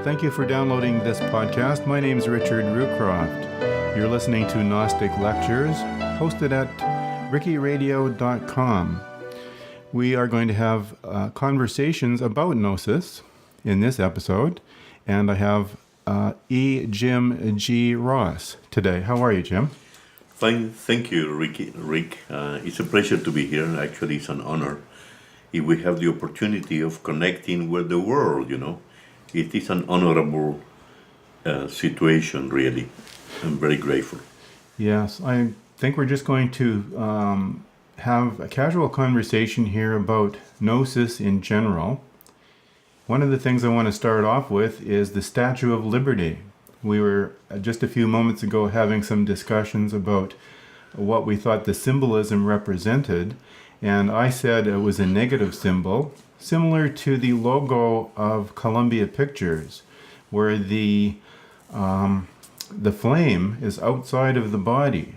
Thank you for downloading this podcast. My name is Richard Rucroft. You're listening to Gnostic Lectures, hosted at rickyradio.com. We are going to have conversations about Gnosis in this episode, and I have Jim G. Ross today. How are you, Jim? Fine, thank you, Rick. It's a pleasure to be here. Actually, it's an honor. If we have the opportunity of connecting with the world, it is an honorable situation, really. I'm very grateful. Yes, I think we're just going to have a casual conversation here about Gnosis in general. One of the things I want to start off with is the Statue of Liberty. We were just a few moments ago having some discussions about what we thought the symbolism represented, and I said it was a negative symbol, similar to the logo of Columbia Pictures, where the flame is outside of the body.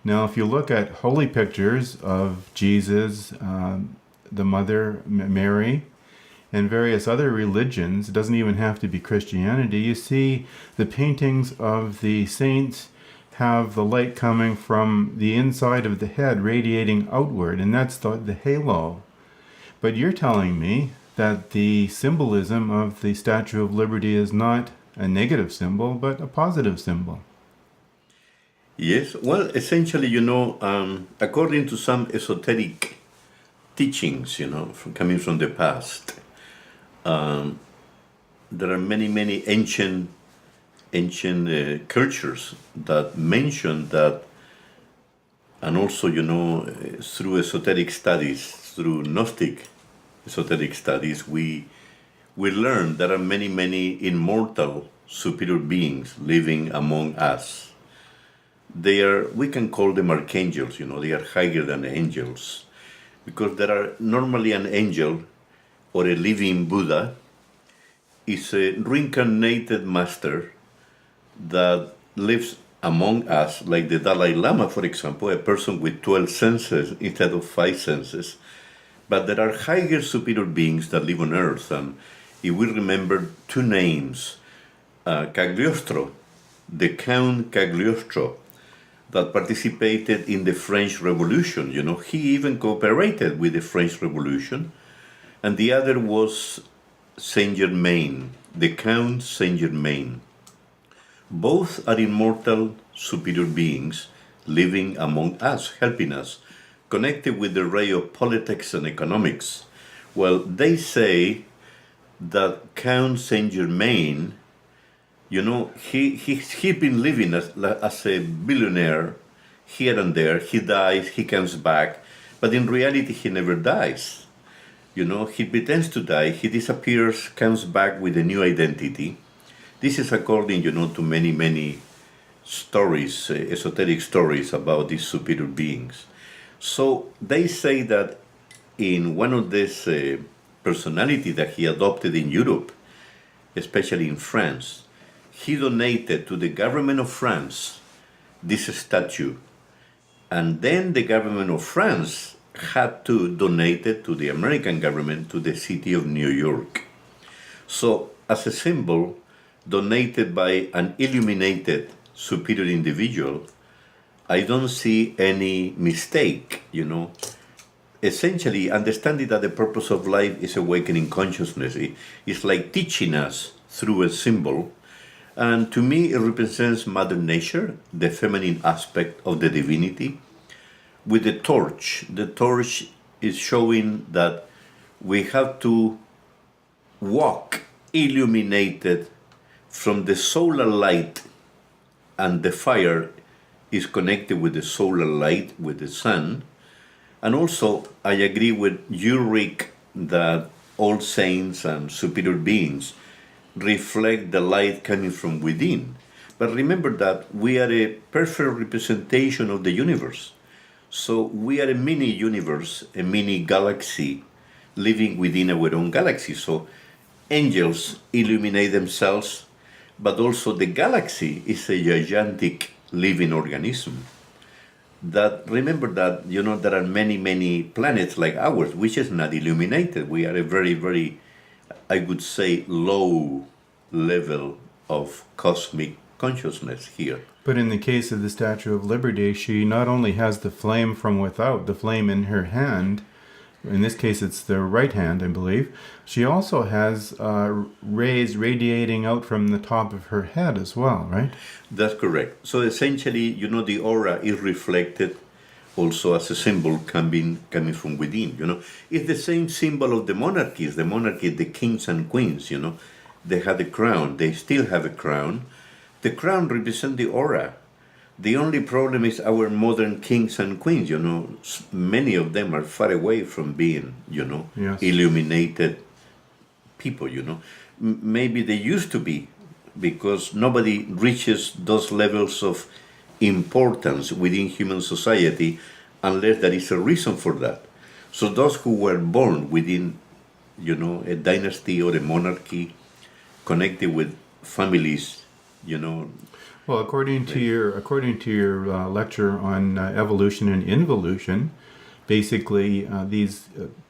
Now, if you look at holy pictures of Jesus, the Mother Mary, and various other religions, it doesn't even have to be Christianity, you see the paintings of the saints have the light coming from the inside of the head radiating outward, and that's the halo. But you're telling me that the symbolism of the Statue of Liberty is not a negative symbol, but a positive symbol. Yes, well, essentially, according to some esoteric teachings, coming from the past, there are many ancient cultures that mention that, and also, through esoteric studies, through Gnostic esoteric studies, we learn there are many immortal superior beings living among us. We can call them archangels, they are higher than angels, because there are normally an angel or a living Buddha is a reincarnated master that lives among us, like the Dalai Lama, for example, a person with 12 senses instead of 5 senses. But there are higher superior beings that live on earth, and if we remember two names, Cagliostro, the Count Cagliostro, that participated in the French Revolution, he even cooperated with the French Revolution, and the other was Saint Germain, the Count Saint Germain. Both are immortal superior beings living among us, helping us, connected with the ray of politics and economics. Well, they say that Count Saint Germain, he'd been living as a billionaire here and there. He dies, he comes back, but in reality he never dies. He pretends to die, he disappears, comes back with a new identity. This is according, to many stories, esoteric stories about these superior beings. So they say that in one of these personality that he adopted in Europe, especially in France, he donated to the government of France this statue. And then the government of France had to donate it to the American government, to the city of New York. So, as a symbol donated by an illuminated superior individual, I don't see any mistake, Essentially, understanding that the purpose of life is awakening consciousness. It's like teaching us through a symbol. And to me, it represents Mother Nature, the feminine aspect of the divinity. With the torch is showing that we have to walk illuminated from the solar light, and the fire is connected with the solar light, with the sun. And also, I agree with you, Rick, that all saints and superior beings reflect the light coming from within. But remember that we are a perfect representation of the universe. So we are a mini universe, a mini galaxy, living within our own galaxy. So angels illuminate themselves, but also the galaxy is a gigantic living organism. Remember that, there are many planets like ours, which is not illuminated. We are a very, very, I would say, low level of cosmic consciousness here. But in the case of the Statue of Liberty, she not only has the flame from without, the flame in her hand, in this case it's the right hand, I believe, she also has rays radiating out from the top of her head as well, right? That's correct. So essentially, the aura is reflected also as a symbol coming from within, It's the same symbol of the monarchies. The monarchy, the kings and queens, they had a crown. They still have a crown. The crown represents the aura. The only problem is our modern kings and queens, many of them are far away from being, Yes. illuminated people, Maybe they used to be, because nobody reaches those levels of importance within human society unless there is a reason for that. So those who were born within, a dynasty or a monarchy, connected with families, Well, according to your lecture on evolution and involution, basically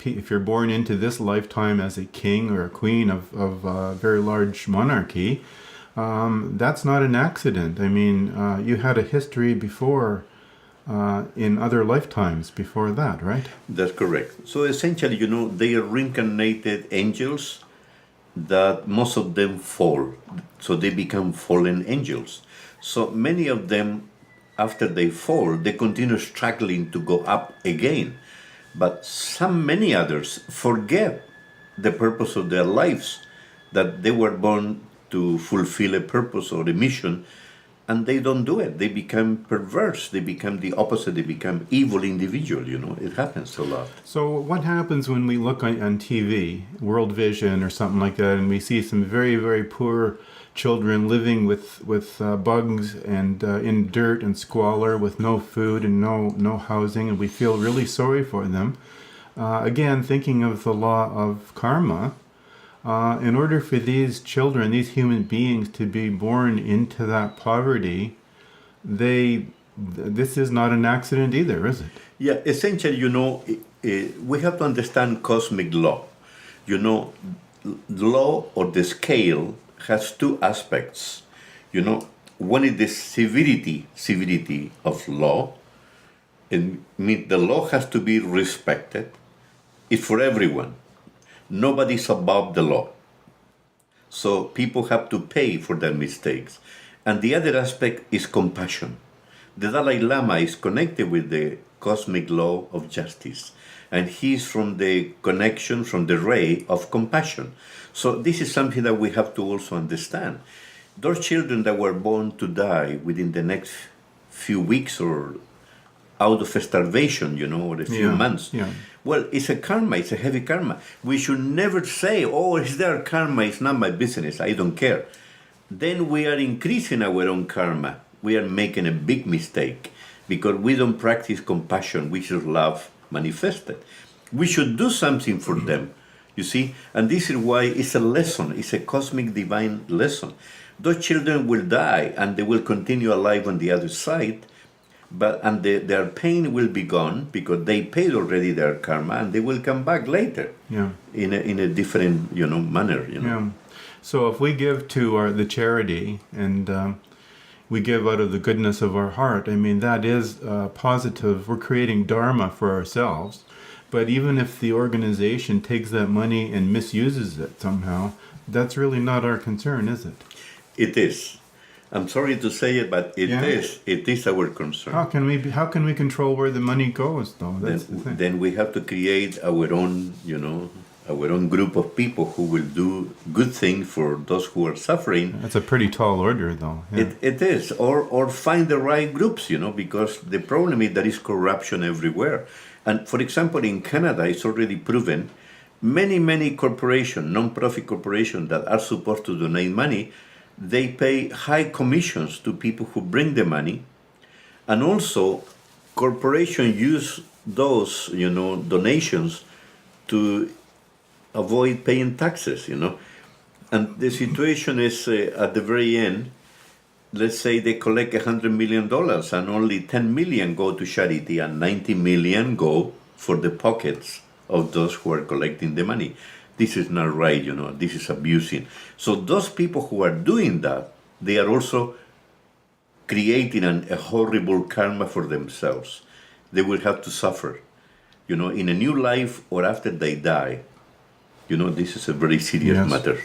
if you're born into this lifetime as a king or a queen of a very large monarchy, that's not an accident. I mean, you had a history before, in other lifetimes before that, right? That's correct. So essentially, they are reincarnated angels that most of them fall. So they become fallen angels. So many of them, after they fall, they continue struggling to go up again. But many others forget the purpose of their lives, that they were born to fulfill a purpose or a mission, and they don't do it. They become perverse. They become the opposite. They become evil individual, It happens a lot. So what happens when we look on TV, World Vision or something like that, and we see some very, very poor children living with bugs and in dirt and squalor with no food and no housing, and we feel really sorry for them. Again, thinking of the law of karma, in order for these children, these human beings, to be born into that poverty, this is not an accident either, is it? Yeah, essentially, we have to understand cosmic law. Law or the scale has two aspects. One is the severity of law, and the law has to be respected. It's for everyone. Nobody's above the law. So people have to pay for their mistakes. And the other aspect is compassion. The Dalai Lama is connected with the cosmic law of justice. And he's from the connection, from the ray of compassion. So this is something that we have to also understand. Those children that were born to die within the next few weeks or out of starvation, or a few months. Yeah. Well, it's a karma, it's a heavy karma. We should never say, it's their karma, it's not my business, I don't care. Then we are increasing our own karma. We are making a big mistake because we don't practice compassion, which is love manifested. We should do something for them, you see? And this is why it's a lesson, it's a cosmic divine lesson. Those children will die and they will continue alive on the other side, and their pain will be gone because they paid already their karma, and they will come back later. Yeah. In a different manner. Yeah. So if we give to the charity and we give out of the goodness of our heart, I mean, that is positive. We're creating dharma for ourselves. But even if the organization takes that money and misuses it somehow, that's really not our concern, is it? It is. I'm sorry to say it, but it is. It is our concern. How can we control where the money goes, though? That's the thing. Then we have to create our own, our own group of people who will do good things for those who are suffering. That's a pretty tall order, though. Yeah. It is. Or find the right groups, because the problem is there is corruption everywhere. And for example, in Canada, it's already proven many corporations, non-profit corporations that are supposed to donate money, they pay high commissions to people who bring the money. And also, corporations use those, donations to avoid paying taxes, And the situation is at the very end, let's say they collect $100 million and only 10 million go to charity and 90 million go for the pockets of those who are collecting the money. this is not right, this is abusing. So those people who are doing that, they are also creating a horrible karma for themselves. They will have to suffer, in a new life or after they die. This is a very serious Yes. matter.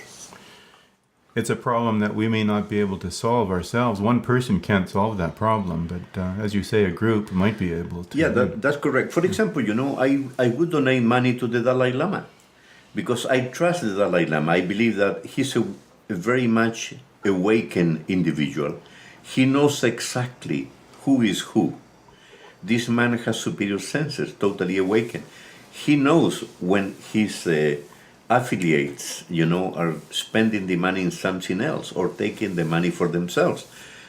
It's a problem that we may not be able to solve ourselves. One person can't solve that problem, but as you say, a group might be able to. Yeah, that's correct. For example, I would donate money to the Dalai Lama because I trust the Dalai Lama. I believe that he's a very much awakened individual. He knows exactly who is who. This man has superior senses, totally awakened. He knows when his affiliates, are spending the money in something else or taking the money for themselves.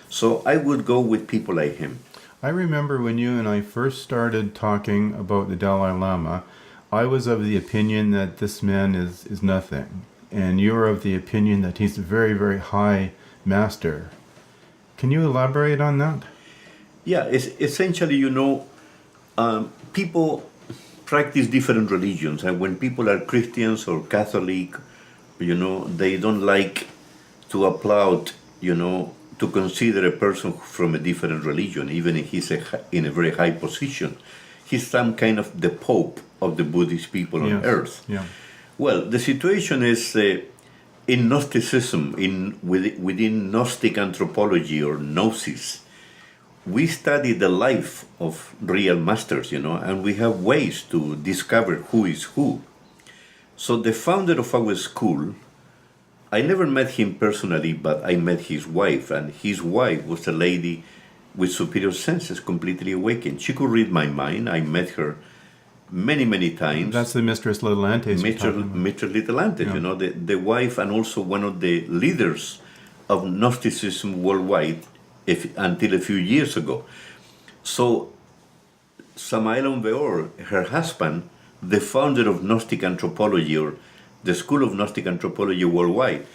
So I would go with people like him. I remember when you and I first started talking about the Dalai Lama, I was of the opinion that this man is nothing. And you're of the opinion that he's a very, very high master. Can you elaborate on that? Yeah, it's essentially, people practice different religions, and when people are Christians or Catholic, they don't like to applaud, to consider a person from a different religion, even if he's in a very high position. He's some kind of the Pope of the Buddhist people on Yes. earth. Yeah. Well, the situation is in Gnosticism, within Gnostic anthropology or Gnosis, we study the life of real masters, and we have ways to discover who is who. So the founder of our school, I never met him personally, but I met his wife, and his wife was a lady with superior senses, completely awakened. She could read my mind. I met her many, many times. That's the Mistress Little Antes. Mr. Little Antes, Yeah. the wife and also one of the leaders of Gnosticism worldwide until a few years ago. So Samael Onveor, her husband, the founder of Gnostic anthropology or the School of Gnostic Anthropology worldwide,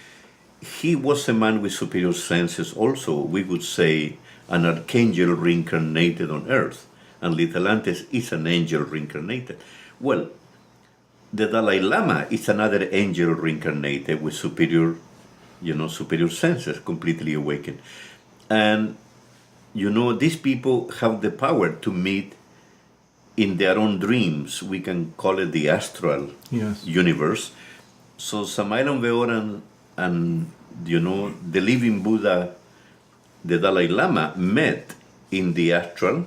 he was a man with superior senses also, we would say, an archangel reincarnated on earth. And Little Antes is an angel reincarnated. Well, the Dalai Lama is another angel reincarnated with superior senses, completely awakened. And, these people have the power to meet in their own dreams. We can call it the astral Yes. universe. So Samael Onveor and the living Buddha, the Dalai Lama, met in the astral.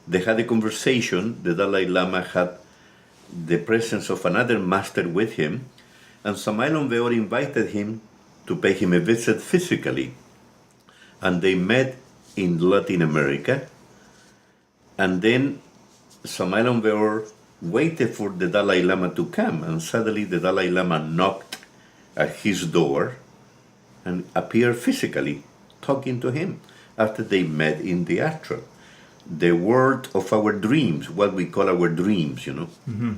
They had a conversation. The Dalai Lama had the presence of another master with him, and Samael Onveor invited him to pay him a visit physically. And they met in Latin America, and then Samael Onveor waited for the Dalai Lama to come, and suddenly the Dalai Lama knocked at his door and appeared physically, talking to him after they met in the astral. The world of our dreams, what we call our dreams,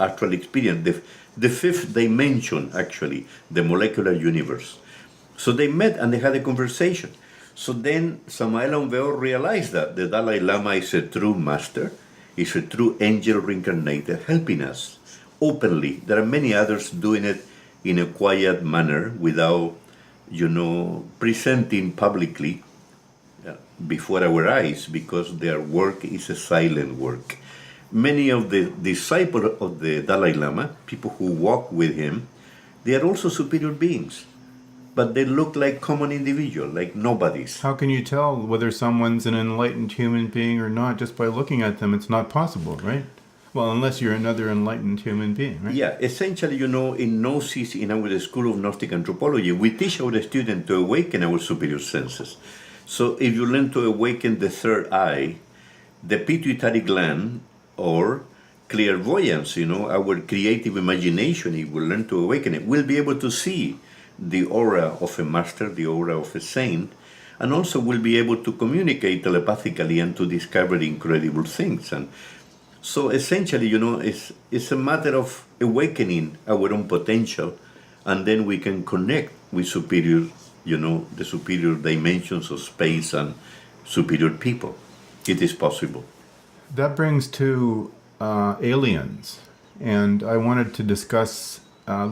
astral experience, the fifth dimension, actually, the molecular universe. So they met and they had a conversation. So then Samael Onveor realized that the Dalai Lama is a true master, is a true angel reincarnated, helping us openly. There are many others doing it in a quiet manner without, presenting publicly before our eyes, because their work is a silent work. Many of the disciples of the Dalai Lama, people who walk with him, they are also superior beings, but they look like common individuals, like nobodies. How can you tell whether someone's an enlightened human being or not just by looking at them? It's not possible, right? Well, unless you're another enlightened human being, right? Yeah, essentially, in Gnosis, in our School of Gnostic Anthropology, we teach our students to awaken our superior senses. So if you learn to awaken the third eye, the pituitary gland, or clairvoyance, our creative imagination, if we learn to awaken it, we'll be able to see the aura of a master, the aura of a saint, and also we'll be able to communicate telepathically and to discover incredible things. And so essentially, it's a matter of awakening our own potential, and then we can connect with superior, the superior dimensions of space and superior people. It is possible. That brings to aliens, and I wanted to discuss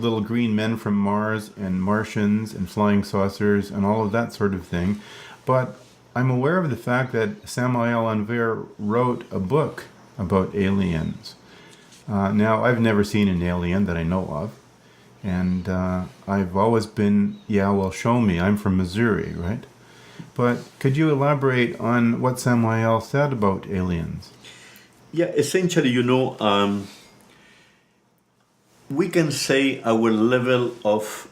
little green men from Mars and Martians and flying saucers and all of that sort of thing. But I'm aware of the fact that Samael Aun-Weor wrote a book about aliens. Now, I've never seen an alien that I know of. And I've always been, yeah, well, show me. I'm from Missouri, right? But could you elaborate on what Samael said about aliens? Yeah, essentially, we can say our level of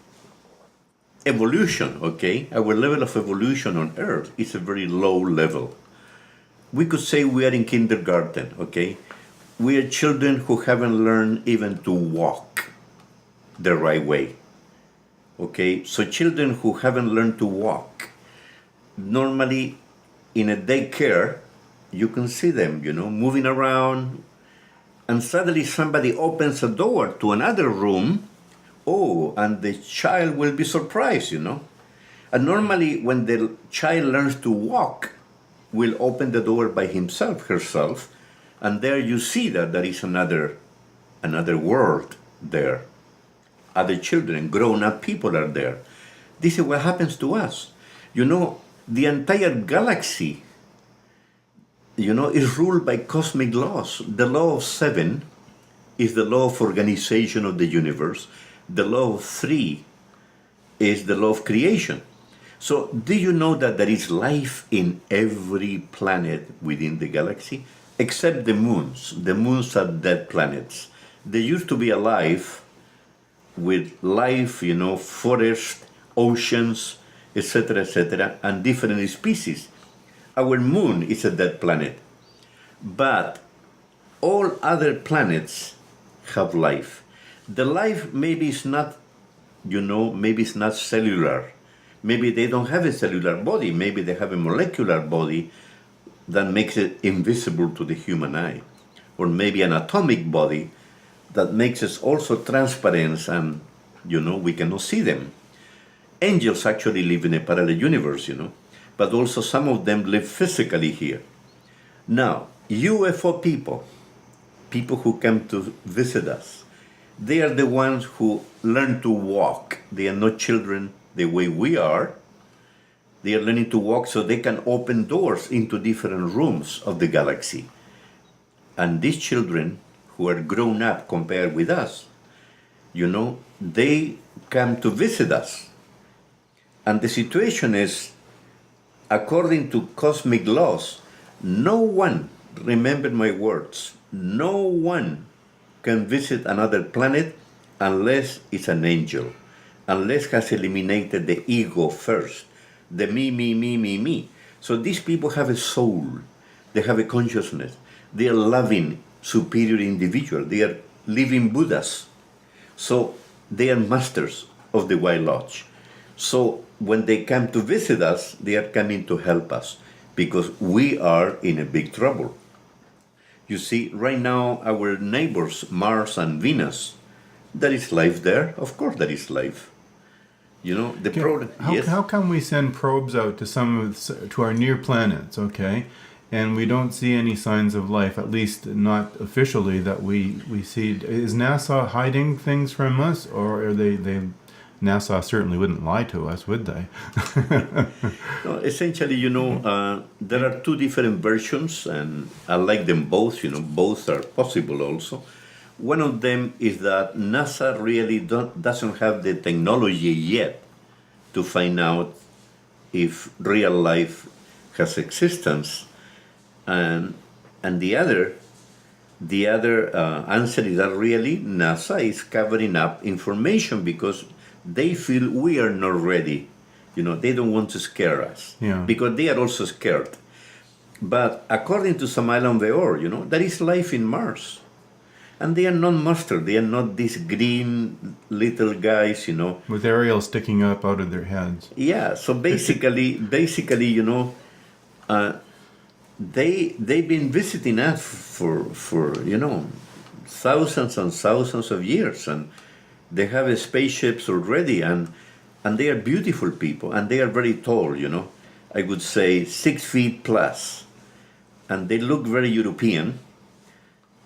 evolution, okay? Our level of evolution on Earth is a very low level. We could say we are in kindergarten, okay? We are children who haven't learned even to walk the right way, okay? So children who haven't learned to walk, normally in a daycare, you can see them, moving around, and suddenly somebody opens a door to another room. Oh, and the child will be surprised, And normally when the child learns to walk, will open the door by himself, herself, and there you see that there is another world there. Other children, grown-up people are there. This is what happens to us. The entire galaxy, is ruled by cosmic laws. The law of 7 is the law of organization of the universe. The law of 3 is the law of creation. So do you know that there is life in every planet within the galaxy? Except the moons. The moons are dead planets. They used to be alive with life, forest, oceans, etc., and different species. Our moon is a dead planet. But all other planets have life. The life maybe is not, maybe it's not cellular. Maybe they don't have a cellular body. Maybe they have a molecular body that makes it invisible to the human eye. Or maybe an atomic body that makes us also transparent and, we cannot see them. Angels actually live in a parallel universe, but also some of them live physically here. Now, UFO people who come to visit us, they are the ones who learn to walk. They are not children the way we are. They are learning to walk so they can open doors into different rooms of the galaxy. And these children who are grown up compared with us, they come to visit us. And the situation is, according to cosmic laws, no one, remember my words, no one can visit another planet unless it's an angel, unless has eliminated the ego first, the me. So these people have a soul, they have a consciousness, they are loving, superior individual, they are living Buddhas. So they are masters of the White Lodge. So when they come to visit us, they are coming to help us because we are in a big trouble. You see, right now, our neighbors, Mars and Venus, there is life there. Of course there is life. The problem... Yes? How come we send probes out to our near planets, okay, and we don't see any signs of life, at least not officially that we see? Is NASA hiding things from us, or are they NASA certainly wouldn't lie to us, would they? No, essentially, there are two different versions, and I like them both. Both are possible also. One of them is that NASA really doesn't have the technology yet to find out if real life has existence, and the other answer is that really NASA is covering up information because they feel we are not ready. They don't want to scare us because they are also scared. But according to Samael Aun-Weor, there is life in Mars. And they are not monsters. They are not these green little guys, with aerials sticking up out of their heads. Yeah, so basically, they've been visiting us for thousands and thousands of years, and they have spaceships already, and they are beautiful people, and they are very tall, I would say 6 feet plus, and they look very European.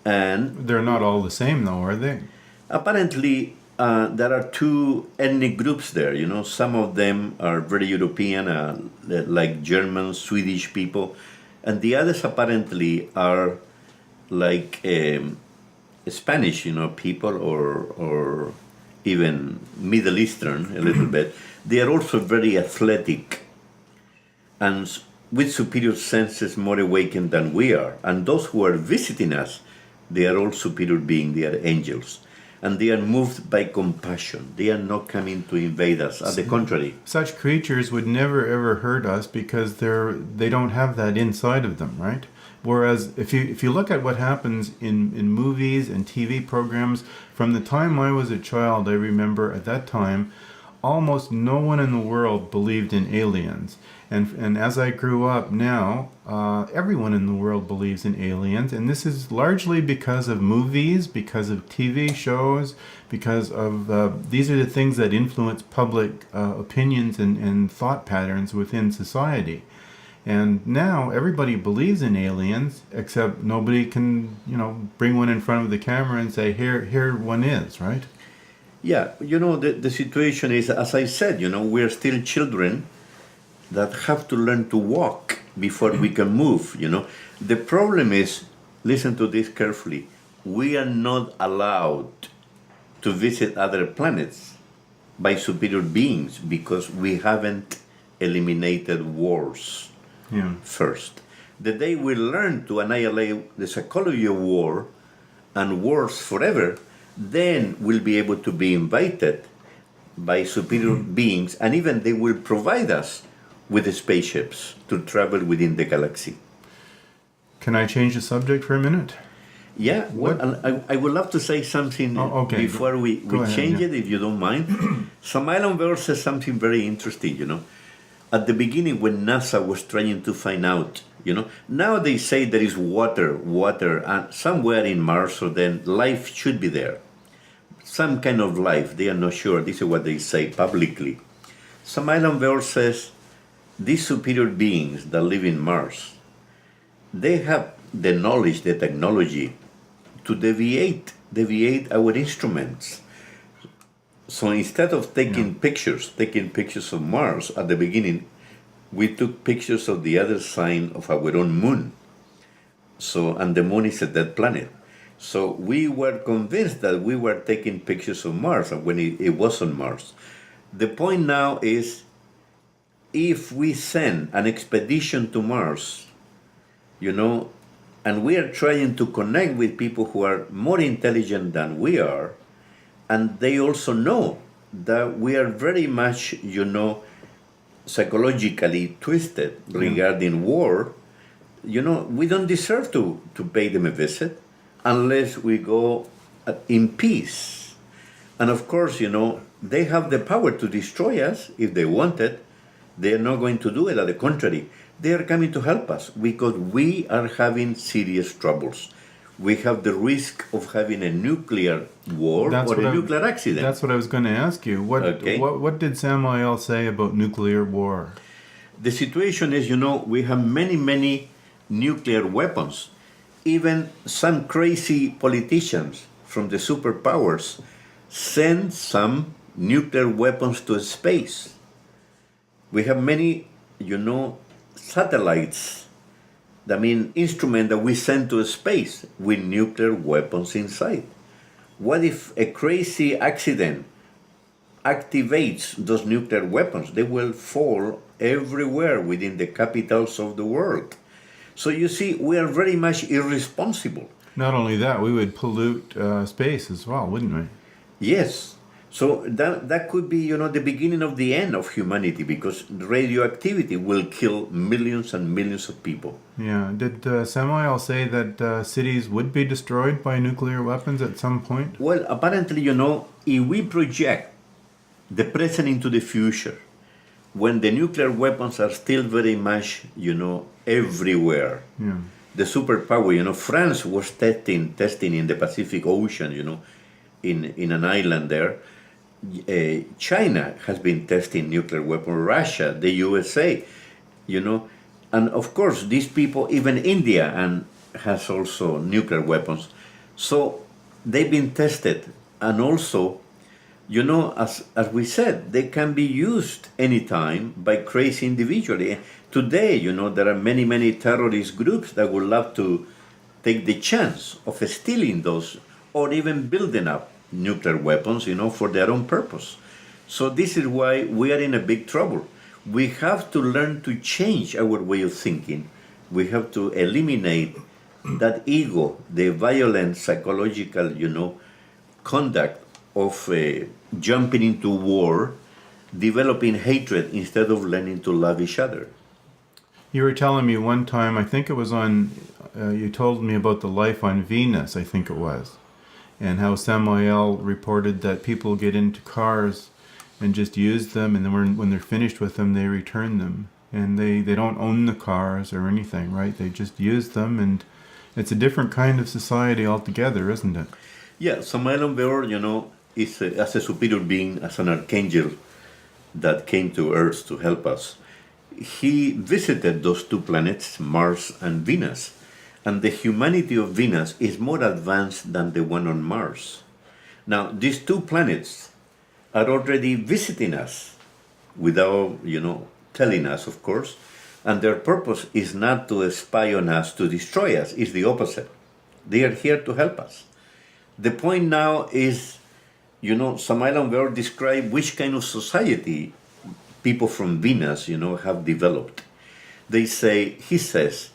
And they're not all the same, though, are they? Apparently, there are two ethnic groups there. Some of them are very European, like German, Swedish people, and the others apparently are like Spanish, people, or even Middle Eastern a little bit. They are also very athletic and with superior senses, more awakened than we are. And those who are visiting us, they are all superior beings, they are angels. And they are moved by compassion. They are not coming to invade us. On the contrary. Such creatures would never ever hurt us because they don't have that inside of them, right? Whereas if you look at what happens in movies and TV programs, from the time I was a child, I remember at that time, almost no one in the world believed in aliens. And as I grew up now, everyone in the world believes in aliens. And this is largely because of movies, because of TV shows, because of these are the things that influence public opinions and thought patterns within society. And now everybody believes in aliens, except nobody can, bring one in front of the camera and say, here one is, right? Yeah, the situation is, as I said, we're still children that have to learn to walk before we can move. The problem is, listen to this carefully, we are not allowed to visit other planets by superior beings because we haven't eliminated wars first. The day we learn to annihilate the psychology of war and wars forever, then we'll be able to be invited by superior beings, and even they will provide us with the spaceships to travel within the galaxy. Can I change the subject for a minute? Yeah, I would love to say something before we change it, if you don't mind. Samael Weir says something very interesting, At the beginning, when NASA was trying to find out, now they say there is water, and somewhere in Mars, so then life should be there. Some kind of life, they are not sure. This is what they say publicly. Samael Weir says, these superior beings that live in Mars, they have the knowledge, the technology to deviate our instruments. So instead of taking pictures of Mars at the beginning, we took pictures of the other side of our own moon. And the moon is a dead planet. So we were convinced that we were taking pictures of Mars when it was on Mars. The point now is, if we send an expedition to Mars, and we are trying to connect with people who are more intelligent than we are, and they also know that we are very much, psychologically twisted regarding war, we don't deserve to pay them a visit unless we go in peace. And of course, they have the power to destroy us if they wanted. They are not going to do it. On the contrary, they are coming to help us because we are having serious troubles. We have the risk of having a nuclear war or a nuclear accident. That's what I was going to ask you. What did Samael say about nuclear war? The situation is, we have many, many nuclear weapons. Even some crazy politicians from the superpowers send some nuclear weapons to space. We have many, satellites, instruments that we send to space with nuclear weapons inside. What if a crazy accident activates those nuclear weapons? They will fall everywhere within the capitals of the world. So you see, we are very much irresponsible. Not only that, we would pollute space as well, wouldn't we? Yes. So that could be, the beginning of the end of humanity, because radioactivity will kill millions and millions of people. Yeah. Did Samael say that cities would be destroyed by nuclear weapons at some point? Well, apparently, if we project the present into the future, when the nuclear weapons are still very much, everywhere. Yeah. The superpower, France was testing in the Pacific Ocean, in an island there. China has been testing nuclear weapons, Russia, the USA, and of course these people, even India, and has also nuclear weapons. So they've been tested, and also you know, as we said, they can be used anytime by crazy individually. Today, you know, there are many, many terrorist groups that would love to take the chance of stealing those or even building up nuclear weapons, you know, for their own purpose. So this is why we are in a big trouble. We have to learn to change our way of thinking. We have to eliminate that ego, the violent psychological, you know, conduct of jumping into war, developing hatred instead of learning to love each other. You were telling me one time, I think it was on, you told me about the life on Venus, I think it was, and how Samael reported that people get into cars and just use them, and then when they're finished with them, they return them. And they don't own the cars or anything, right? They just use them, and it's a different kind of society altogether, isn't it? Yeah, Samael Beor, you know, is as a superior being, as an archangel that came to Earth to help us. He visited those two planets, Mars and Venus, and the humanity of Venus is more advanced than the one on Mars. Now, these two planets are already visiting us without, you know, telling us, of course, and their purpose is not to spy on us, to destroy us, it's the opposite. They are here to help us. The point now is, you know, Samael Beor described which kind of society people from Venus, you know, have developed. They say, he says,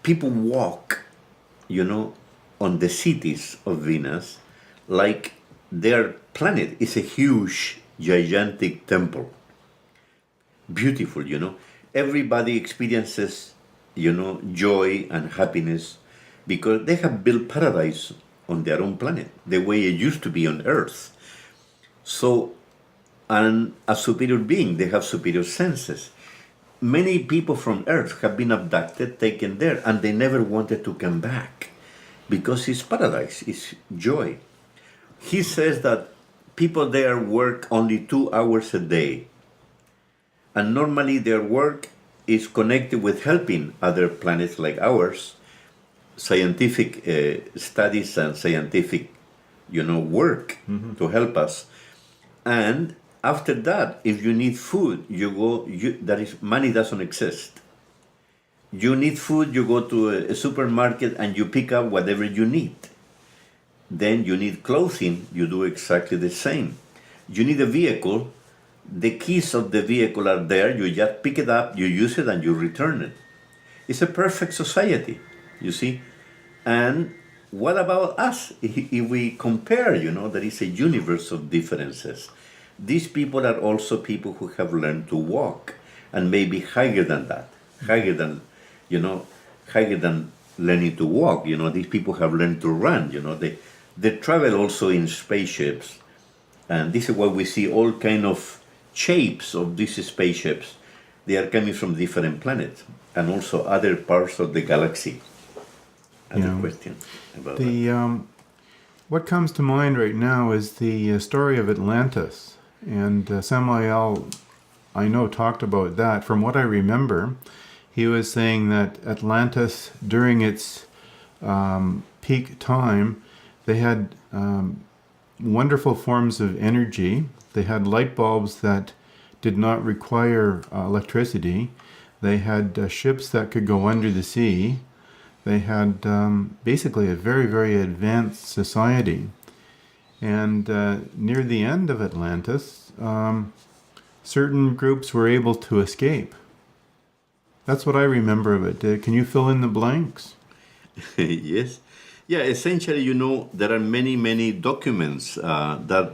people walk, you know, on the cities of Venus like their planet is a huge, gigantic temple. Beautiful, you know. Everybody experiences, you know, joy and happiness because they have built paradise on their own planet, the way it used to be on Earth. So, and a superior being, they have superior senses. Many people from Earth have been abducted, taken there, and they never wanted to come back because it's paradise, it's joy. He says that people there work only 2 hours a day, and normally their work is connected with helping other planets like ours, scientific studies and scientific, you know, work to help us. And after that, if you need food, you go. That is, money doesn't exist. You need food, you go to a supermarket and you pick up whatever you need. Then you need clothing, you do exactly the same. You need a vehicle, the keys of the vehicle are there, you just pick it up, you use it, and you return it. It's a perfect society, you see. And what about us? If we compare, you know, there is a universe of differences. These people are also people who have learned to walk, and maybe higher than that, higher than, you know, higher than learning to walk. You know, these people have learned to run. You know, they travel also in spaceships, and this is why we see all kind of shapes of these spaceships. They are coming from different planets and also other parts of the galaxy. Other question about that. What comes to mind right now is the story of Atlantis. And Samael, I know, talked about that. From what I remember, he was saying that Atlantis, during its peak time, they had wonderful forms of energy. They had light bulbs that did not require electricity. They had ships that could go under the sea. They had basically a very, very advanced society. And near the end of Atlantis, certain groups were able to escape. That's what I remember of it. Can you fill in the blanks? Yes. Yeah, essentially, you know, there are many, many documents that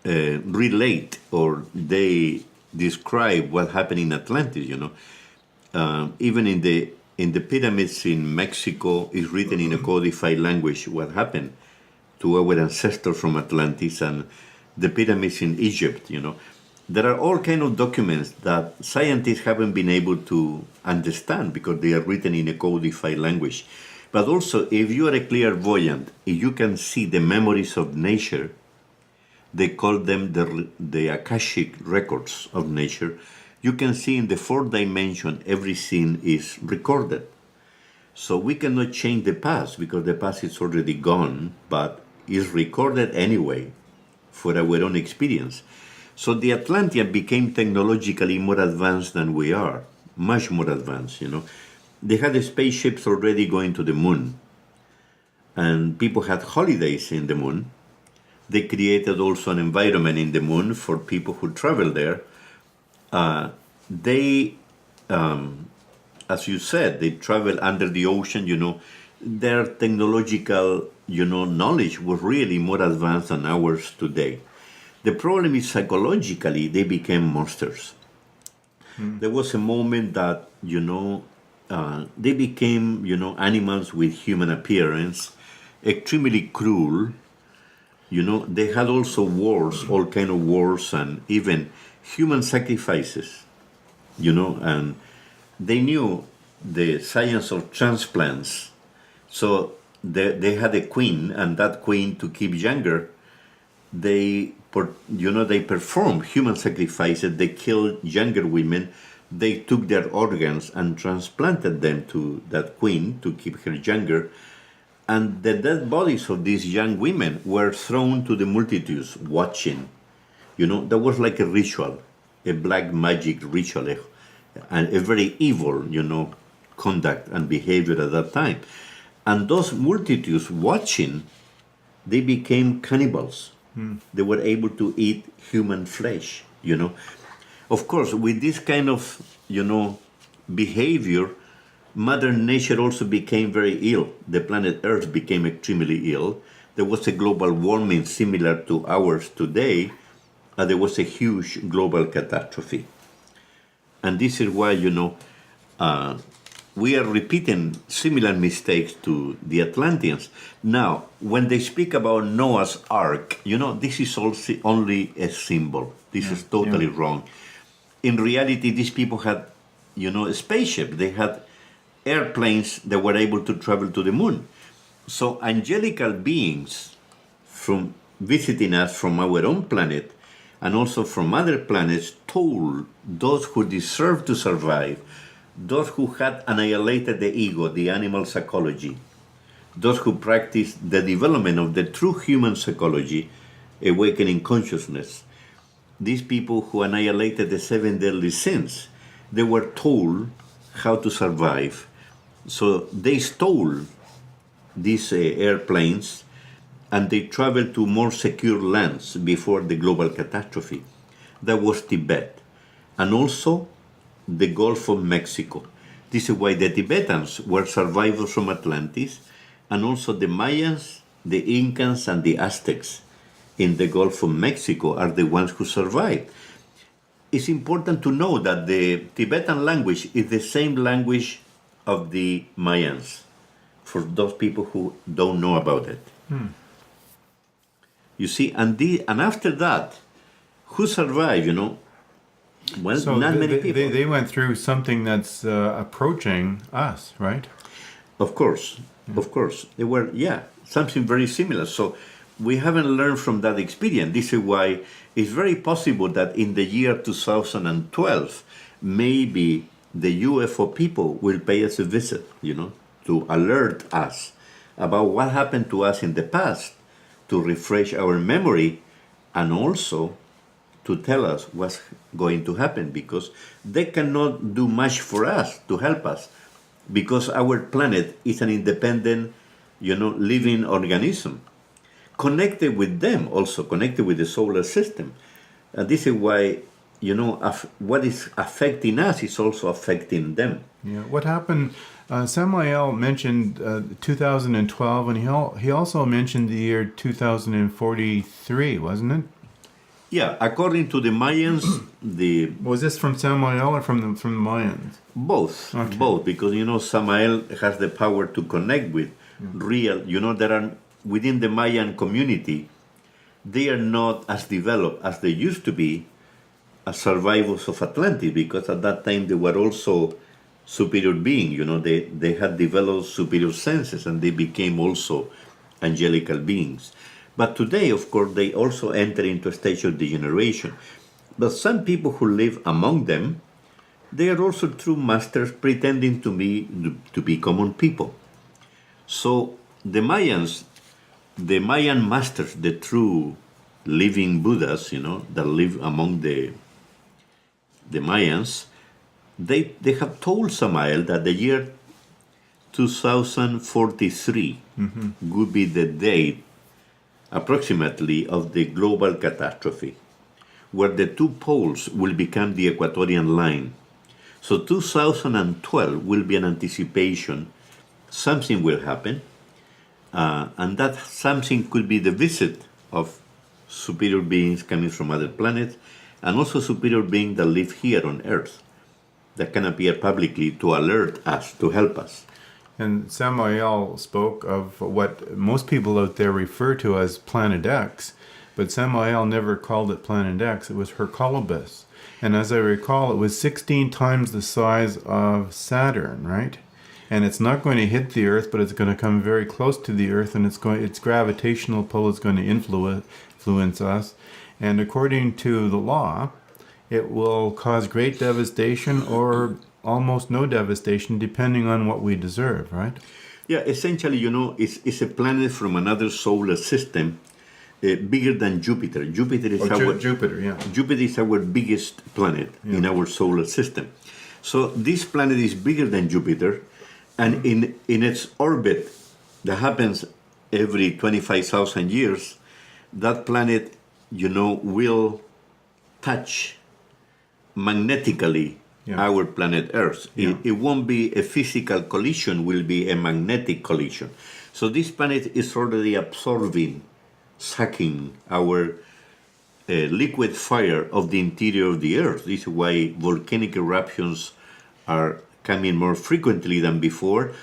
relate or they describe what happened in Atlantis, you know. Even in the pyramids in Mexico is written in a codified language what happened to our ancestors from Atlantis, and the pyramids in Egypt, you know. There are all kind of documents that scientists haven't been able to understand because they are written in a codified language. But also, if you are a clairvoyant, if you can see the memories of nature, they call them the Akashic records of nature. You can see in the fourth dimension, every scene is recorded. So we cannot change the past because the past is already gone, but is recorded anyway for our own experience. So the Atlantean became technologically more advanced than we are, much more advanced, you know. They had the spaceships already going to the moon, and people had holidays in the moon. They created also an environment in the moon for people who travel there. They, as you said, they travel under the ocean, you know. Their technological, you know, knowledge was really more advanced than ours today. The problem is psychologically they became monsters. There was a moment that, you know, they became, you know, animals with human appearance, extremely cruel. You know, they had also wars, all kind of wars, and even human sacrifices. You know, and they knew the science of transplants. So they had a queen, and that queen, to keep younger, they performed human sacrifices. They killed younger women. They took their organs and transplanted them to that queen to keep her younger. And the dead bodies of these young women were thrown to the multitudes watching. You know, that was like a ritual, a black magic ritual, and a very evil, you know, conduct and behavior at that time. And those multitudes watching, they became cannibals. They were able to eat human flesh, you know. Of course, with this kind of, you know, behavior, Mother Nature also became very ill. The planet Earth became extremely ill. There was a global warming similar to ours today, and there was a huge global catastrophe. And this is why, you know, we are repeating similar mistakes to the Atlanteans. Now, when they speak about Noah's Ark, you know, this is also only a symbol. This is totally wrong. In reality, these people had, you know, a spaceship. They had airplanes that were able to travel to the moon. So angelical beings from visiting us from our own planet and also from other planets told those who deserved to survive, those who had annihilated the ego, the animal psychology, those who practiced the development of the true human psychology, awakening consciousness, these people who annihilated the 7 deadly sins, they were told how to survive. So they stole these airplanes and they traveled to more secure lands before the global catastrophe. That was Tibet. And also the Gulf of Mexico. This is why the Tibetans were survivors from Atlantis, and also the Mayans, the Incans, and the Aztecs in the Gulf of Mexico are the ones who survived. It's important to know that the Tibetan language is the same language of the Mayans, for those people who don't know about it. You see, and after that, who survived, you know? Well, So not many people. they went through something that's approaching us, right? Of course. They were, something very similar. So we haven't learned from that experience. This is why it's very possible that in the year 2012, maybe the UFO people will pay us a visit, you know, to alert us about what happened to us in the past, to refresh our memory, and also to tell us what's going to happen, because they cannot do much for us to help us, because our planet is an independent, you know, living organism, connected with them, also connected with the solar system. And this is why, you know, what is affecting us is also affecting them. Yeah. What happened? Samael mentioned 2012, and he also mentioned the year 2043, wasn't it? Yeah, according to the Mayans, Was this from Samael or from the Mayans? both, Okay. both, because you know Samael has the power to connect with real. You know, there are within the Mayan community, they are not as developed as they used to be as survivors of Atlantis, because at that time they were also superior beings. You know, they had developed superior senses and they became also angelical beings. But today, of course, they also enter into a stage of degeneration. But some people who live among them, they are also true masters pretending to be common people. So the Mayans, the Mayan masters, the true living Buddhas, that live among the Mayans, they have told Samael that the year 2043 would be the date, approximately, of the global catastrophe, where the two poles will become the equatorial line. So 2012 will be an anticipation. Something will happen, and that something could be the visit of superior beings coming from other planets, and also superior beings that live here on Earth, that can appear publicly to alert us, to help us. And Samael spoke of what most people out there refer to as Planet X, but Samael never called it Planet X. It was Hercolobus. And as I recall, it was 16 times the size of Saturn, right? And it's not going to hit the Earth, but it's going to come very close to the Earth, and its gravitational pull is going to influence us. And according to the law, it will cause great devastation or almost no devastation, depending on what we deserve, right? Yeah, essentially, it's a planet from another solar system, bigger than Jupiter. Jupiter is Jupiter is our biggest planet in our solar system. So this planet is bigger than Jupiter, and in its orbit that happens every 25,000 years, that planet, will touch magnetically our planet Earth. It won't be a physical collision, will be a magnetic collision. So this planet is already absorbing, sucking our liquid fire of the interior of the Earth. This is why volcanic eruptions are coming more frequently than before.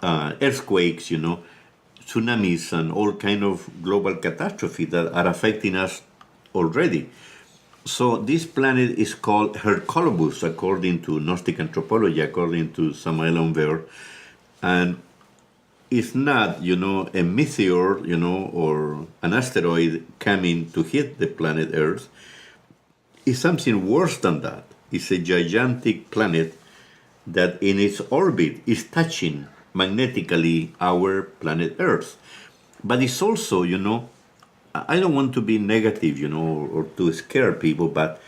Earthquakes, tsunamis, and all kind of global catastrophe that are affecting us already. So this planet is called Hercolobus, according to Gnostic anthropology, according to Samael Aumber, and it's not, a meteor, or an asteroid coming to hit the planet Earth. It's something worse than that. It's a gigantic planet that in its orbit is touching magnetically our planet Earth. But it's also, I don't want to be negative, or to scare people, but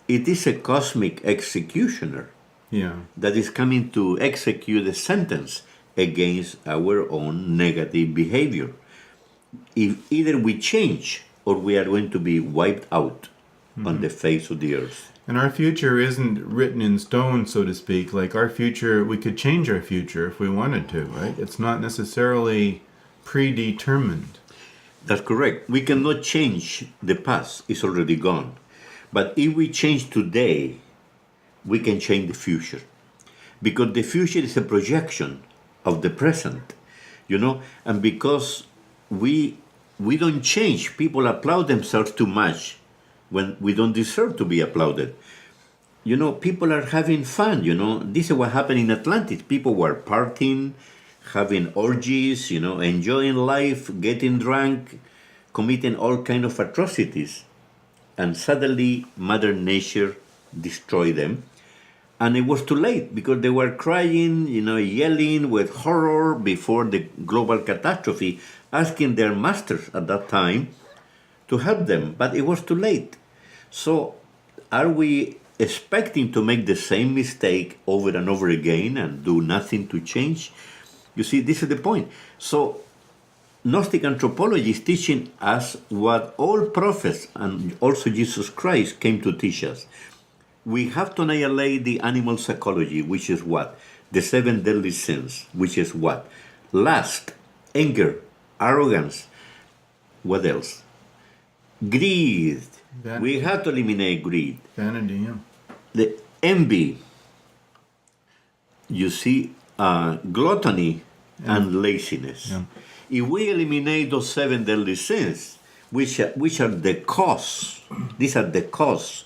it is a cosmic executioner that is coming to execute a sentence against our own negative behavior. If either we change or we are going to be wiped out on the face of the earth. And our future isn't written in stone, so to speak. Like our future, we could change our future if we wanted to, right? It's not necessarily predetermined. That's correct. We cannot change the past. It's already gone. But if we change today, we can change the future. Because the future is a projection of the present, and because we don't change, people applaud themselves too much when we don't deserve to be applauded. People are having fun, This is what happened in Atlantis. People were partying, having orgies, enjoying life, getting drunk, committing all kind of atrocities. And suddenly Mother Nature destroyed them. And it was too late because they were crying, yelling with horror before the global catastrophe, asking their masters at that time to help them. But it was too late. So are we expecting to make the same mistake over and over again and do nothing to change? You see, this is the point. So Gnostic anthropology is teaching us what all prophets and also Jesus Christ came to teach us. We have to annihilate the animal psychology, which is what? The 7 deadly sins, which is what? Lust, anger, arrogance. What else? Greed. Vanity. We have to eliminate greed. Vanity, The envy. You see, gluttony and laziness. If we eliminate those 7 deadly sins, which are the cause, these are the cause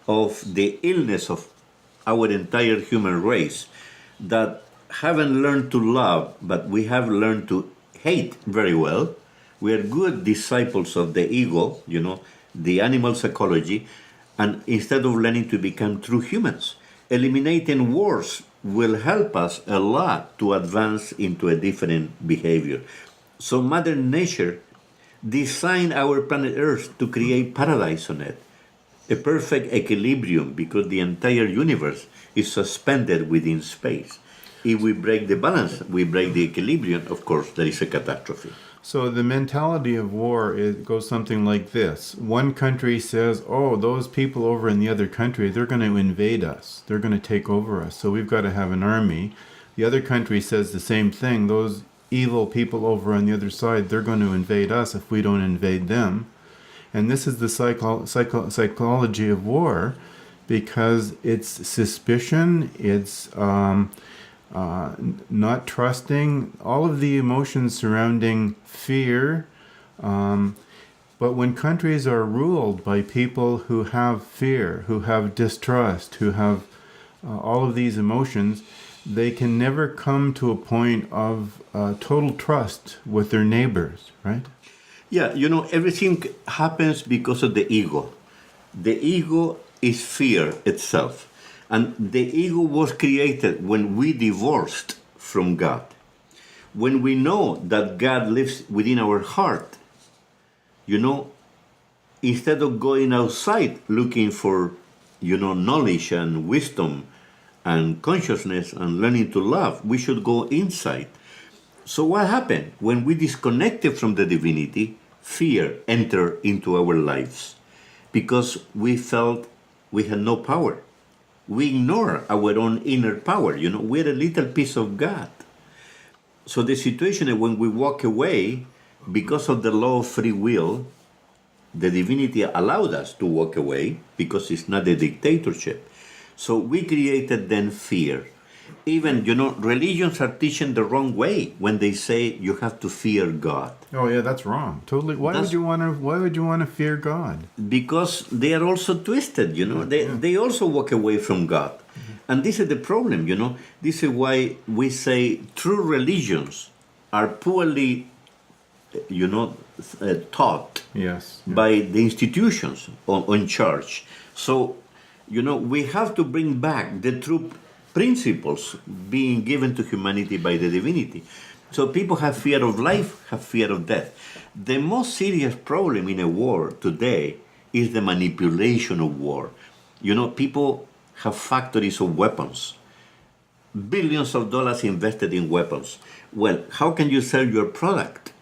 of the illness of our entire human race, that haven't learned to love, but we have learned to hate very well. We are good disciples of the ego, the animal psychology, and instead of learning to become true humans, eliminating wars will help us a lot to advance into a different behavior. So Mother Nature designed our planet Earth to create paradise on it, a perfect equilibrium, because the entire universe is suspended within space. If we break the balance, we break the equilibrium, of course, there is a catastrophe. So the mentality of war goes something like this. One country says, oh, those people over in the other country, they're going to invade us. They're going to take over us. So we've got to have an army. The other country says the same thing. Those evil people over on the other side, they're going to invade us if we don't invade them. And this is the psychology of war, because it's suspicion, it's not trusting, all of the emotions surrounding fear. But when countries are ruled by people who have fear, who have distrust, who have all of these emotions, they can never come to a point of total trust with their neighbors, right? Yeah, everything happens because of the ego. The ego is fear itself. And the ego was created when we divorced from God. When we know that God lives within our heart, instead of going outside looking for, knowledge and wisdom and consciousness and learning to love, we should go inside. So what happened? When we disconnected from the divinity, fear entered into our lives because we felt we had no power. We ignore our own inner power. We're a little piece of God. So the situation is when we walk away, because of the law of free will, the divinity allowed us to walk away because it's not a dictatorship. So we created then fear. Even, religions are teaching the wrong way when they say you have to fear God. Oh yeah, that's wrong. Totally. Why would you want to fear God? Because they are also twisted, They also walk away from God. And this is the problem, This is why we say true religions are poorly, taught Yes. by the institutions on church. So, we have to bring back the true principles being given to humanity by the divinity. So people have fear of life, have fear of death. The most serious problem in a war today is the manipulation of war. People have factories of weapons, billions of dollars invested in weapons. Well, how can you sell your product,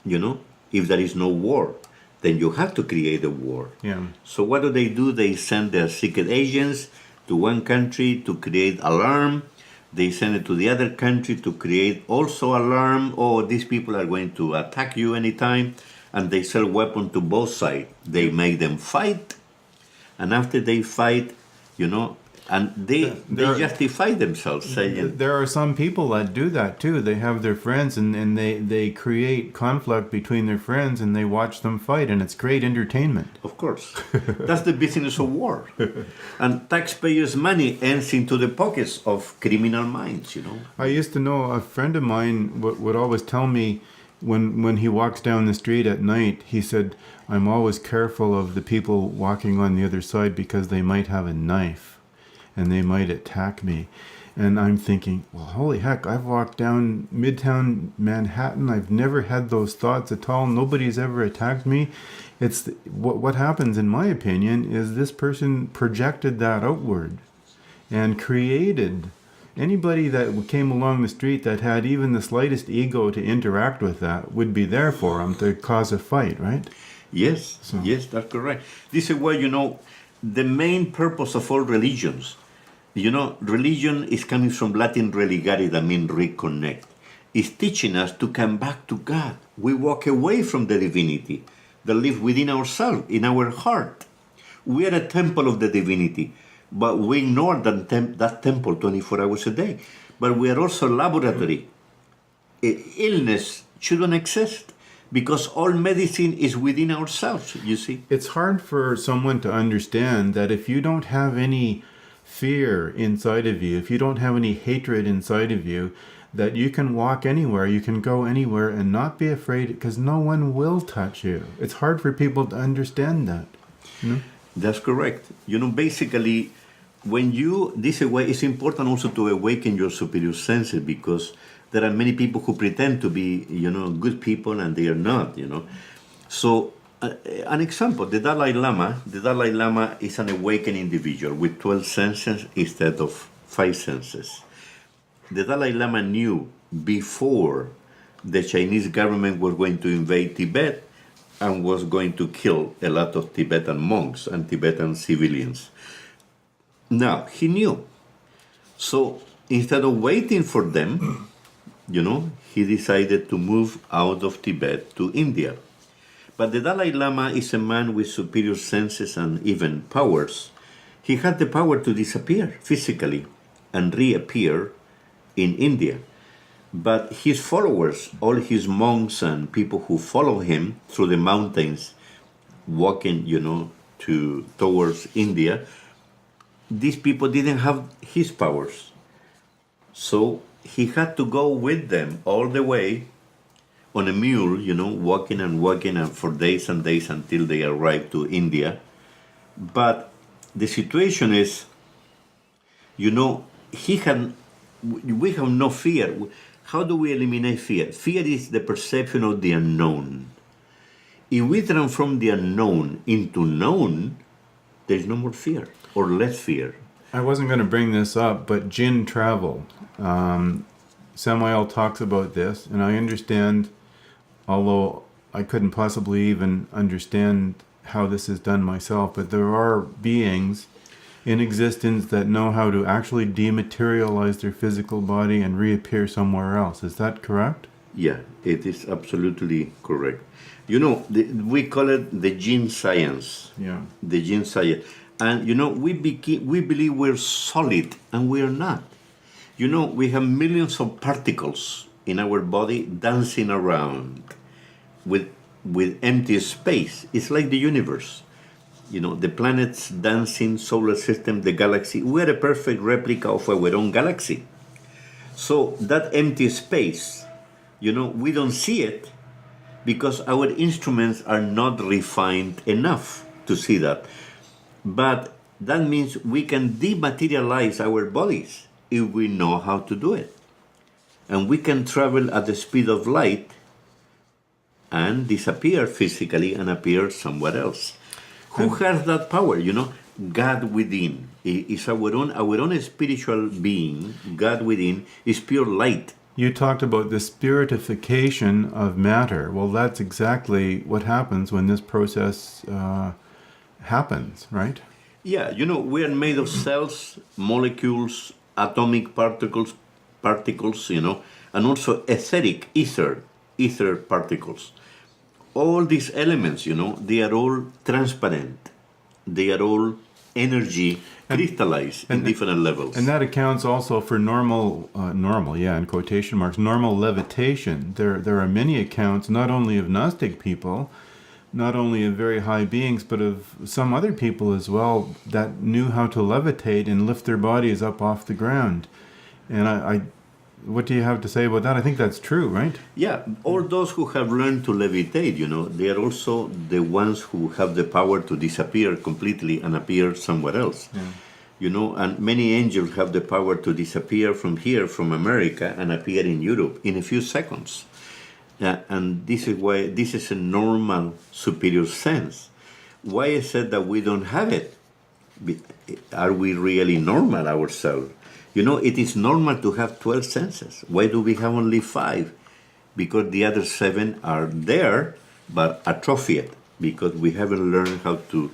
if there is no war? Then you have to create a war. Yeah. So what do? They send their secret agents to one country to create alarm. They send it to the other country to create also alarm. Oh, these people are going to attack you anytime. And they sell weapons to both sides. They make them fight. And after they fight, and they justify themselves, saying... There are some people that do that too. They have their friends and they create conflict between their friends and they watch them fight, and it's great entertainment. Of course. That's the business of war. And taxpayers' money ends into the pockets of criminal minds, I used to know a friend of mine would always tell me when he walks down the street at night, he said, I'm always careful of the people walking on the other side because they might have a knife and they might attack me. And I'm thinking, well, holy heck, I've walked down Midtown Manhattan. I've never had those thoughts at all. Nobody's ever attacked me. It's what happens, in my opinion, is this person projected that outward and created anybody that came along the street that had even the slightest ego to interact with that would be there for him to cause a fight, right? Yes, yes, that's correct. This is why, the main purpose of all religions, religion is coming from Latin religare, that means reconnect. It's teaching us to come back to God. We walk away from the divinity that lives within ourselves, in our heart. We are a temple of the divinity, but we ignore that temple 24 hours a day. But we are also a laboratory. Illness shouldn't exist because all medicine is within ourselves, you see. It's hard for someone to understand that if you don't have any fear inside of you, if you don't have any hatred inside of you, that you can walk anywhere, you can go anywhere and not be afraid because no one will touch you. It's hard for people to understand that. That's correct. Basically, this way, it's important also to awaken your superior senses, because there are many people who pretend to be, good people and they are not, So, an example, the Dalai Lama is an awakened individual with 12 senses instead of 5 senses. The Dalai Lama knew before the Chinese government was going to invade Tibet and was going to kill a lot of Tibetan monks and Tibetan civilians. Now, he knew. So, instead of waiting for them, he decided to move out of Tibet to India. But the Dalai Lama is a man with superior senses and even powers. He had the power to disappear physically and reappear in India. But his followers, all his monks and people who follow him through the mountains, walking, towards India, these people didn't have his powers. So he had to go with them all the way on a mule, walking and for days and days until they arrived to India. But the situation is, we have no fear. How do we eliminate fear? Fear is the perception of the unknown. If we transform the unknown into known, there's no more fear or less fear. I wasn't going to bring this up, but jinn travel. Samael talks about this, and I understand, although I couldn't possibly even understand how this is done myself, but there are beings in existence that know how to actually dematerialize their physical body and reappear somewhere else. Is that correct? Yeah, it is absolutely correct. We call it the gene science. Yeah. The gene science. And, we believe we're solid, and we're not. We have millions of particles in our body dancing around with empty space. It's like the universe. The planets, dancing, solar system, the galaxy. We're a perfect replica of our own galaxy. So that empty space, we don't see it because our instruments are not refined enough to see that. But that means we can dematerialize our bodies if we know how to do it. And we can travel at the speed of light and disappear physically and appear somewhere else. Who has that power? God within is our own spiritual being. God within is pure light. You talked about the spiritification of matter. Well, that's exactly what happens when this process happens, right? Yeah, we are made of cells, molecules, atomic particles, and also etheric, ether particles. All these elements, they are all transparent. They are all energy crystallized in different levels. And that accounts also for normal, in quotation marks, normal levitation. There are many accounts, not only of Gnostic people, not only of very high beings, but of some other people as well that knew how to levitate and lift their bodies up off the ground. And what do you have to say about that? I think that's true, right? Yeah, all those who have learned to levitate, they are also the ones who have the power to disappear completely and appear somewhere else. Yeah. And many angels have the power to disappear from here, from America, and appear in Europe in a few seconds. And this is why this is a normal superior sense. Why I said that we don't have it? Are we really normal ourselves? It is normal to have 12 senses. Why do we have only 5? Because the other 7 are there, but atrophied, because we haven't learned how to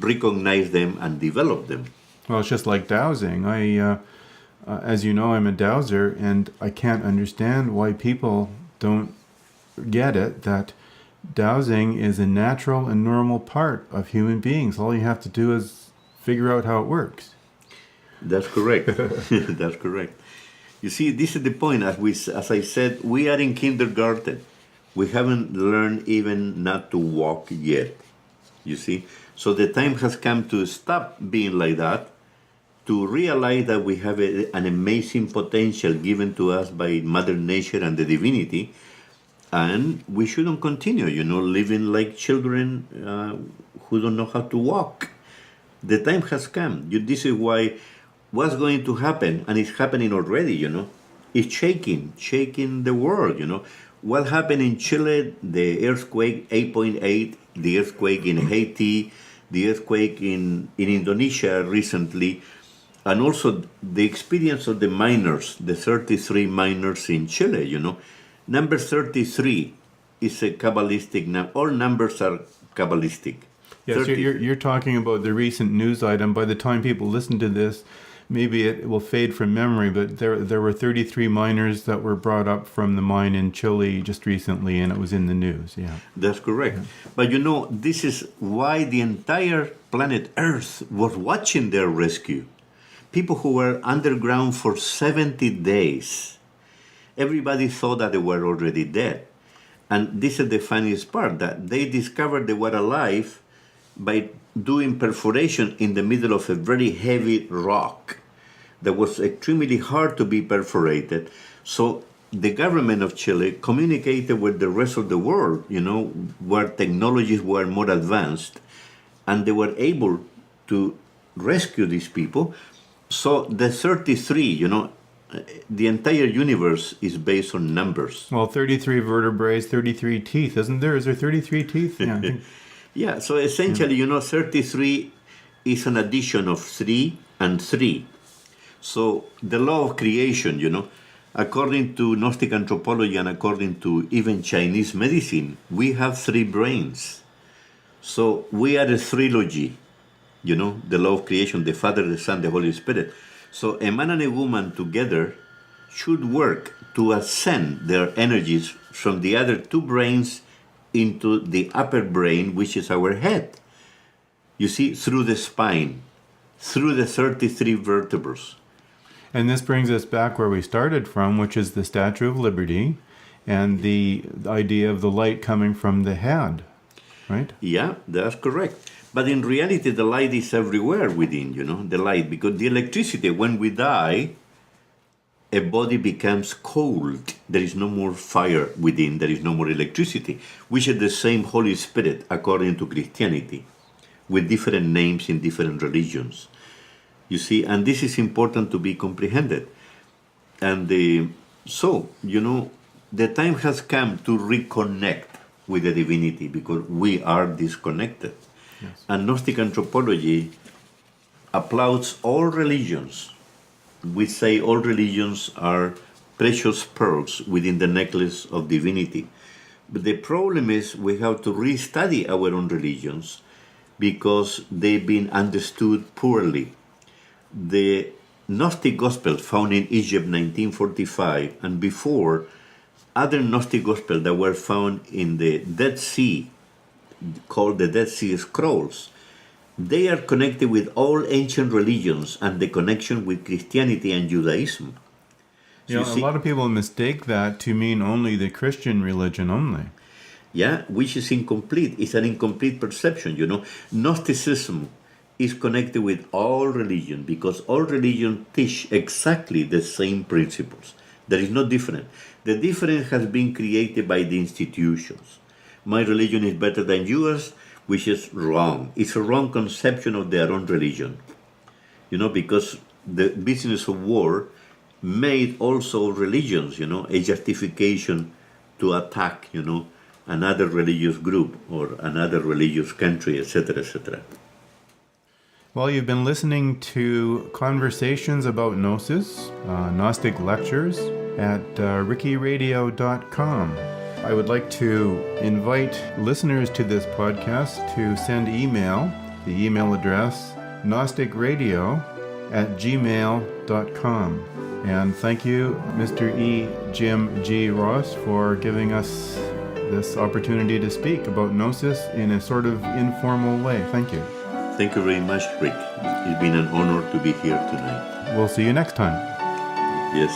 recognize them and develop them. Well, it's just like dowsing. As you know, I'm a dowser, and I can't understand why people don't get it, that dowsing is a natural and normal part of human beings. All you have to do is figure out how it works. That's correct. That's correct. You see, this is the point. As I said, we are in kindergarten. We haven't learned even not to walk yet. You see? So the time has come to stop being like that, to realize that we have an amazing potential given to us by Mother Nature and the divinity, and we shouldn't continue, living like children who don't know how to walk. The time has come. This is why what's going to happen, and it's happening already, is shaking the world, what happened in Chile, the earthquake 8.8, the earthquake in Haiti, the earthquake in Indonesia recently, and also the experience of the miners, the 33 miners in Chile, Number 33 is a Kabbalistic number. All numbers are Kabbalistic. Yes, you're talking about the recent news item. By the time people listen to this, maybe it will fade from memory, but there were 33 miners that were brought up from the mine in Chile just recently, and it was in the news. Yeah, that's correct. Yeah. But this is why the entire planet Earth was watching their rescue. People who were underground for 70 days. Everybody thought that they were already dead. And this is the funniest part, that they discovered they were alive by doing perforation in the middle of a very heavy rock that was extremely hard to be perforated. So the government of Chile communicated with the rest of the world, where technologies were more advanced, and they were able to rescue these people. So the 33, the entire universe is based on numbers. Well, 33 vertebrae, 33 teeth, isn't there? Is there 33 teeth? Yeah. Yeah, so essentially, 33 is an addition of 3 and 3. So the law of creation, according to Gnostic anthropology and according to even Chinese medicine, we have 3 brains. So we are a trilogy, the law of creation, the Father, the Son, the Holy Spirit. So a man and a woman together should work to ascend their energies from the other 2 brains into the upper brain, which is our head. You see, through the spine, through the 33 vertebrae. And this brings us back where we started from, which is the Statue of Liberty and the idea of the light coming from the head, right? Yeah, that's correct. But in reality, the light is everywhere within, the light, because the electricity, when we die, a body becomes cold. There is no more fire within, there is no more electricity, which is the same Holy Spirit according to Christianity, with different names in different religions. You see, and this is important to be comprehended. And so, the time has come to reconnect with the divinity, because we are disconnected. Yes. And Gnostic anthropology applauds all religions. We say all religions are precious pearls within the necklace of divinity. But the problem is we have to restudy our own religions because they've been understood poorly. The Gnostic Gospel found in Egypt 1945 and before, other Gnostic Gospels that were found in the Dead Sea, called the Dead Sea Scrolls, they are connected with all ancient religions and the connection with Christianity and Judaism. So a lot of people mistake that to mean only the Christian religion only. Yeah, which is incomplete. It's an incomplete perception, Gnosticism is connected with all religion because all religions teach exactly the same principles. There is no difference. The difference has been created by the institutions. My religion is better than yours, which is wrong. It's a wrong conception of their own religion. Because the business of war made also religions, a justification to attack, another religious group or another religious country, etc., etc. Well, you've been listening to Conversations about Gnosis, Gnostic Lectures at rickyradio.com. I would like to invite listeners to this podcast to send email, the email address, gnosticradio@gmail.com. And thank you, Mr. E. Jim G. Ross, for giving us this opportunity to speak about Gnosis in a sort of informal way. Thank you. Thank you very much, Rick. It's been an honor to be here tonight. We'll see you next time. Yes.